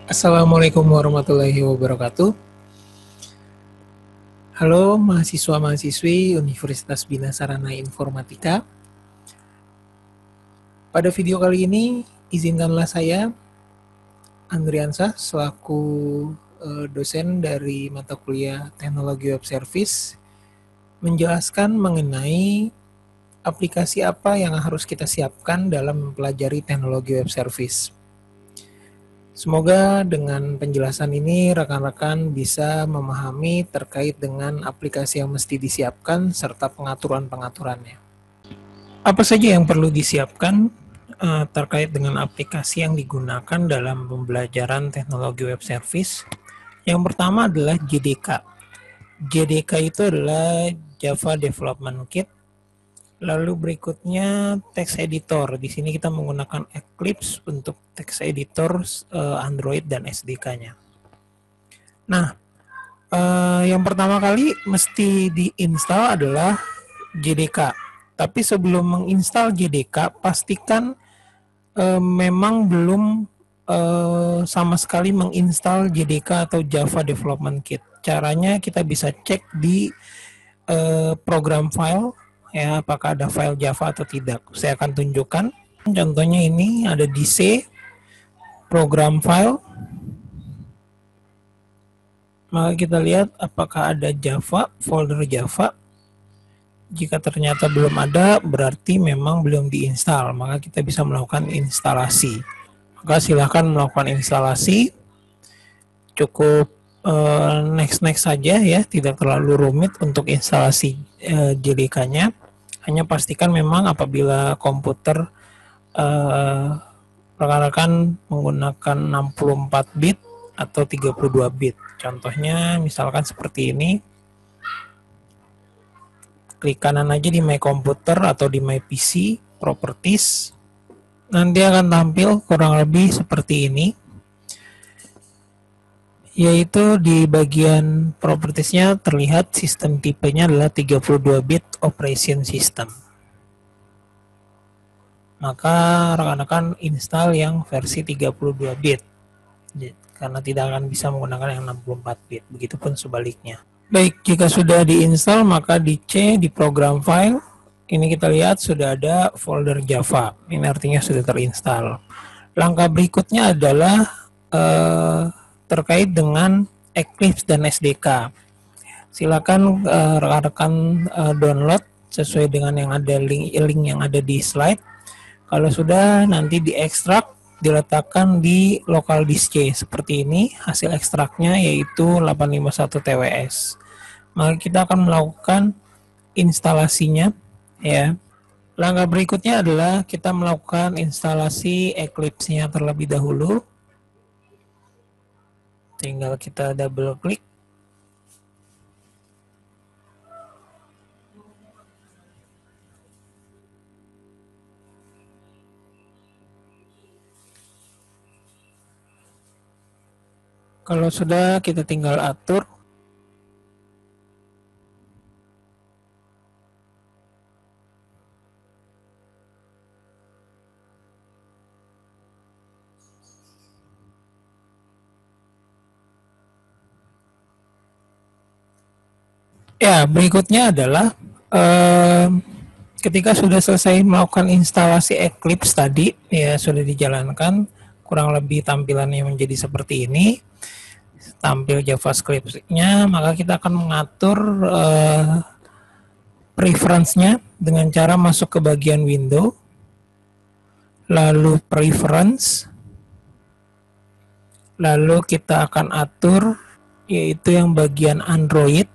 Assalamualaikum warahmatullahi wabarakatuh. Halo mahasiswa-mahasiswi Universitas Bina Sarana Informatika. Pada video kali ini, izinkanlah saya, Andriansah, selaku dosen dari mata kuliah Teknologi Web Service, menjelaskan mengenai aplikasi apa yang harus kita siapkan dalam mempelajari teknologi web service. Semoga dengan penjelasan ini rekan-rekan bisa memahami terkait dengan aplikasi yang mesti disiapkan serta pengaturan-pengaturannya. Apa saja yang perlu disiapkan terkait dengan aplikasi yang digunakan dalam pembelajaran teknologi web service? Yang pertama adalah JDK. JDK itu adalah Java Development Kit. Lalu berikutnya text editor. Di sini kita menggunakan Eclipse untuk text editor Android dan SDK-nya. Nah, yang pertama kali mesti diinstal adalah JDK. Tapi sebelum menginstal JDK, pastikan memang belum sama sekali menginstal JDK atau Java Development Kit. Caranya kita bisa cek di program file, ya, apakah ada file Java atau tidak. Saya akan tunjukkan. Contohnya ini ada di C, program file. Maka kita lihat apakah ada Java, folder Java. Jika ternyata belum ada, berarti memang belum diinstal. Maka kita bisa melakukan instalasi. Maka silahkan melakukan instalasi. Cukup next saja ya, tidak terlalu rumit untuk instalasi JDK-nya. Hanya pastikan memang apabila komputer rekan-rekan menggunakan 64 bit atau 32 bit. Contohnya misalkan seperti ini. Klik kanan aja di My Computer atau di My PC, Properties. Nanti akan tampil kurang lebih seperti ini. Yaitu di bagian propertiesnya terlihat sistem tipenya adalah 32 bit operation system. Maka rekan-rekan install yang versi 32 bit karena tidak akan bisa menggunakan yang 64 bit, begitupun sebaliknya. Baik, jika sudah diinstal maka di C di program file ini kita lihat sudah ada folder Java. Ini artinya sudah terinstall. Langkah berikutnya adalah terkait dengan Eclipse dan SDK. Silakan rekan-rekan download sesuai dengan yang ada link yang ada di slide. Kalau sudah, nanti diekstrak, diletakkan di local disk C seperti ini. Hasil ekstraknya yaitu 851 TWS. Maka kita akan melakukan instalasinya, ya. Langkah berikutnya adalah kita melakukan instalasi Eclipse-nya terlebih dahulu. Tinggal kita double klik. Kalau sudah, kita tinggal atur. Ya, berikutnya adalah ketika sudah selesai melakukan instalasi Eclipse tadi, ya sudah dijalankan, kurang lebih tampilannya menjadi seperti ini. Tampil JavaScript-nya, maka kita akan mengatur preference-nya dengan cara masuk ke bagian window, lalu preference, lalu kita akan atur yaitu yang bagian Android.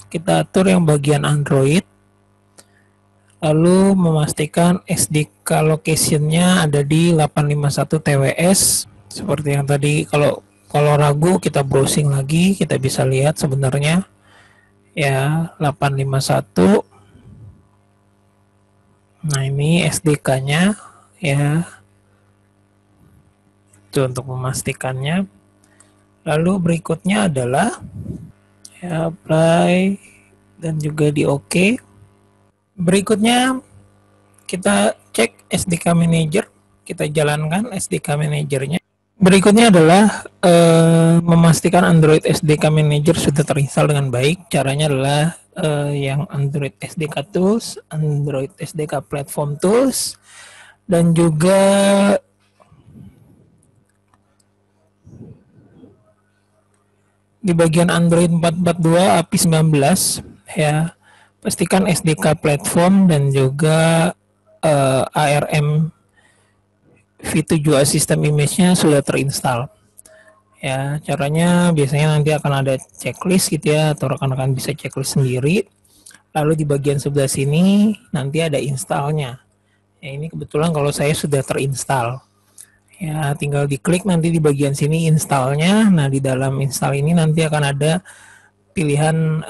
Kita atur yang bagian Android, lalu memastikan SDK location-nya ada di 851 TWS seperti yang tadi. Kalau ragu kita browsing lagi, kita bisa lihat sebenarnya ya 851. Nah, ini SDK-nya ya. Itu untuk memastikannya. Lalu berikutnya adalah ya, apply dan juga di OK. Berikutnya kita cek SDK Manager, kita jalankan SDK Manager-nya. Berikutnya adalah memastikan Android SDK Manager sudah terinstall dengan baik. Caranya adalah yang Android SDK Tools, Android SDK Platform Tools, dan juga di bagian Android 442 API 19 ya. Pastikan SDK platform dan juga ARM V7 System Image-nya sudah terinstall. Ya, caranya biasanya nanti akan ada checklist gitu ya, atau rekan-rekan bisa checklist sendiri. Lalu di bagian sebelah sini nanti ada installnya. Ya, ini kebetulan kalau saya sudah terinstall. Ya, tinggal diklik nanti di bagian sini installnya. Nah, di dalam install ini nanti akan ada pilihan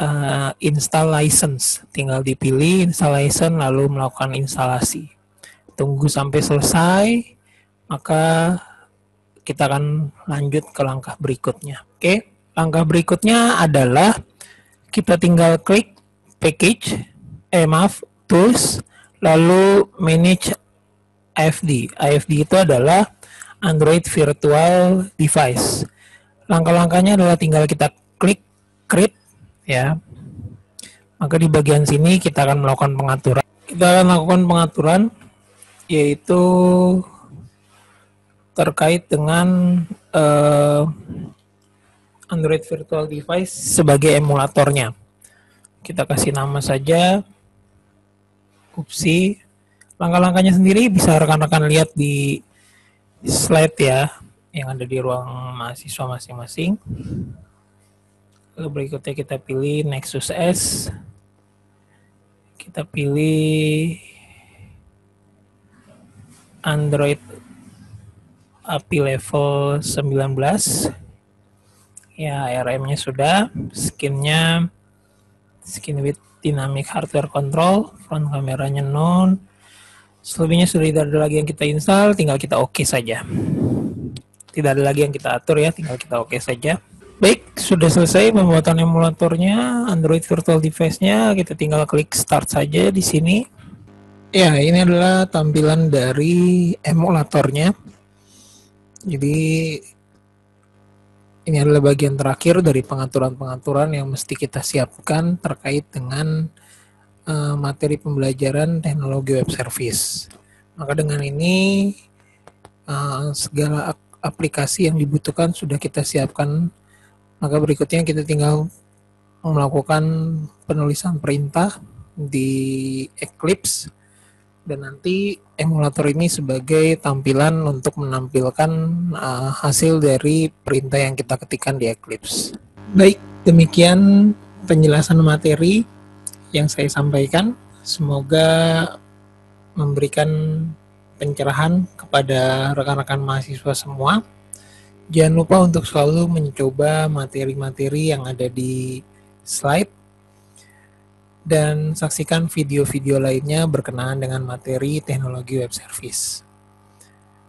install license. Tinggal dipilih install license lalu melakukan instalasi. Tunggu sampai selesai, maka kita akan lanjut ke langkah berikutnya. Oke, langkah berikutnya adalah kita tinggal klik package, tools, lalu manage AFD. AFD itu adalah Android Virtual Device. Langkah-langkahnya adalah tinggal kita klik create ya. Maka di bagian sini kita akan melakukan pengaturan. Kita akan melakukan pengaturan yaitu terkait dengan Android Virtual Device sebagai emulatornya. Kita kasih nama saja UPSI. Langkah-langkahnya sendiri bisa rekan-rekan lihat di slide ya, yang ada di ruang mahasiswa masing-masing. Lalu berikutnya kita pilih Nexus S. Kita pilih Android API level 19. Ya, ARM-nya sudah, skin-nya skin with dynamic hardware control, front kameranya non. Selebihnya sudah tidak ada lagi yang kita install, tinggal kita oke saja. Tidak ada lagi yang kita atur ya, tinggal kita oke saja. Baik, sudah selesai pembuatan emulatornya, Android Virtual Device-nya, kita tinggal klik start saja di sini. Ya, ini adalah tampilan dari emulatornya. Jadi ini adalah bagian terakhir dari pengaturan-pengaturan yang mesti kita siapkan terkait dengan materi pembelajaran teknologi web service. Maka dengan ini segala aplikasi yang dibutuhkan sudah kita siapkan. Maka berikutnya kita tinggal melakukan penulisan perintah di Eclipse, dan nanti emulator ini sebagai tampilan untuk menampilkan hasil dari perintah yang kita ketikkan di Eclipse. Baik, demikian penjelasan materi yang saya sampaikan. Semoga memberikan pencerahan kepada rekan-rekan mahasiswa semua. Jangan lupa untuk selalu mencoba materi-materi yang ada di slide dan saksikan video-video lainnya berkenaan dengan materi teknologi web service.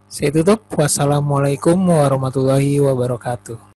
Saya tutup. Wassalamualaikum warahmatullahi wabarakatuh.